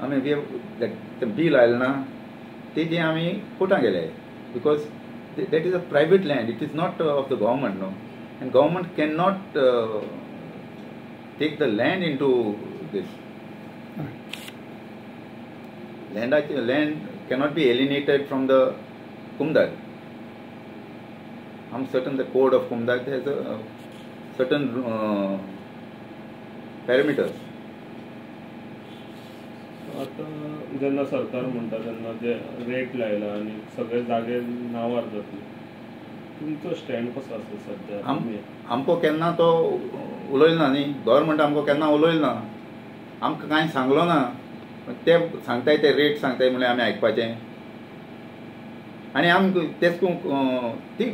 आमी बील आयलें ना तेजी आमी कोर्टाक गेले because that is a private land, it is not of the government, no, and government cannot take the land into this. Land cannot be alienated from the Kumdag. I'm certain the code of Kumdag has a certain parameters. आता जेन्ना सरकार म्हणटा तेन्ना जे rate लायला आनी सगळे जागे नांवार जातले तुमचो स्टँड कसो आसा सध्या? आमको केन्ना तो उलयलो ना न्ही, गव्हर्मेंट आमको केन्ना उलयलो ना, आमकां कांय सांगलो ना. ते सांगताय ते रेट सांगताय म्हणल्यार आमी आयकपाचें. आनी आमकां तेच ती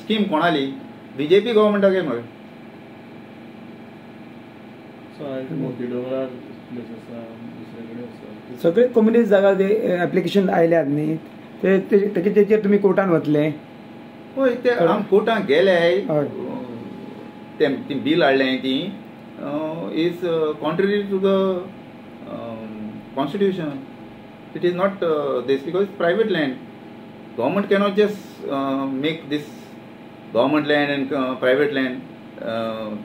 स्कीम कोणाली? BJP गव्हर्मेंटाक मरे. सगळे कम्युनिस्ट जागा ऍप्लिकेशन आयल्यात न्ही तेचेर तुमी कोर्टान वतले? होय, ते आम कोर्टाक गेले. ती बील हाडलें ती is contrary to the constitution. It is not this because private land. Government cannot just make this government land and private land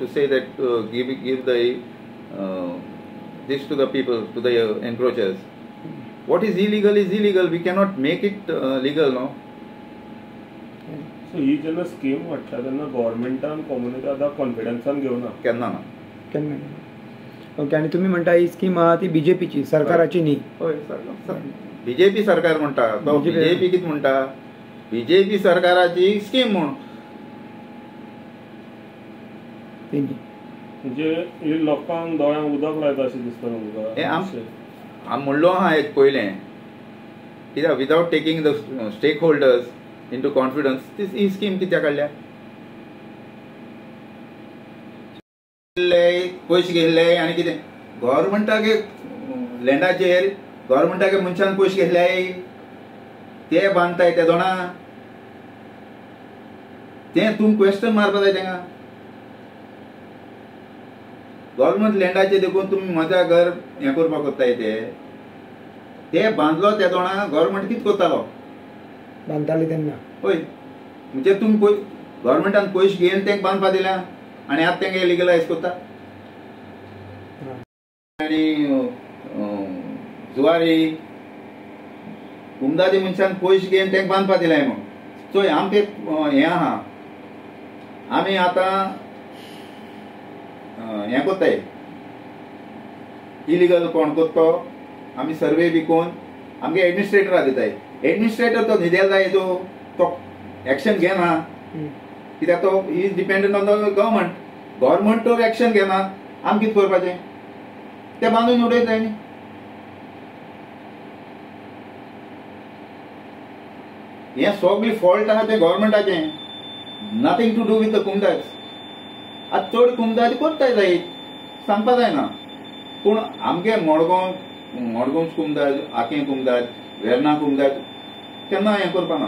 to say that give the this to the people, to the encroachers. What is illegal is illegal. We cannot make it legal, no. So ही जेन्ना scheme हाडटा तेन्ना गव्हर्मेंटान community आतां कॉन्फिडन्सान घेवना? केन्ना ना. केन्ना. Okay. आनी तुमी म्हणटा ही स्कीम आहा ती BJPची, सरकाराची न्ही? होय, BJP सरकार म्हणटा. तो BJP कितें म्हणटा? BJP सरकाराची स्कीम म्हूण. म्हणजे ही लोकांक दोळ्यांक उदक लायता अशें दिसता तुमकां? हांव म्हणलो आहा एक पयलें कित्याक without taking the stakeholders into confidence ही स्कीम कित्याक काडल्या? पयशे घेतले आनी कितें गव्हर्मेंटाक लँडाचेर गव्हर्मेंटाक मनशान पयशे घेतले ते बांदताय ते दोना तें तुम क्वेश्चन मारपा जाय तेंगा. गव्हर्मेंट लँडाचे देखून तुम्ही माझा घर हें करपाक कोत्ताय ते बांदलो ते दोणा गव्हर्मेंट कितें कोत्तालो? बांदताले तेन्ना. होय, म्हणजे तुमी गव्हर्मेंटान पयशे घेवन तेंका बांदपा दिल्या आनी आतां तेंका इलिगलायज कोत्ता. आनी जुवारी कुमदादी मनशान पयशे घेवन तेंका बांदपा दिल्याय म्हूण. सो आमचे हें आहा आमी आतां हें कोत्ताय इलिगल कोण कोत्तो आमी सर्वे बी कोन्न आमगे एडमिनिस्ट्रेटरा दिताय. एडमिनिस्ट्रेटर तो न्हिदेल जाय तो एक्शन घेना कित्याक तो is dependent on the government. Government तो एक्शन घेना आमी कितें करपाचें? ते बांदून उडयत जाय न्ही. हें सगळें फॉल्ट आहा तें गव्हर्मेंटाचें. Nothing to do with the कुमदास. आता चड कुमदाद करताय जाय सांगपा जायना. पूण आमगे मडगांव कुमदाद, आकें कुमदाद, वेर्ना कुमदाद केन्ना हें करपाना.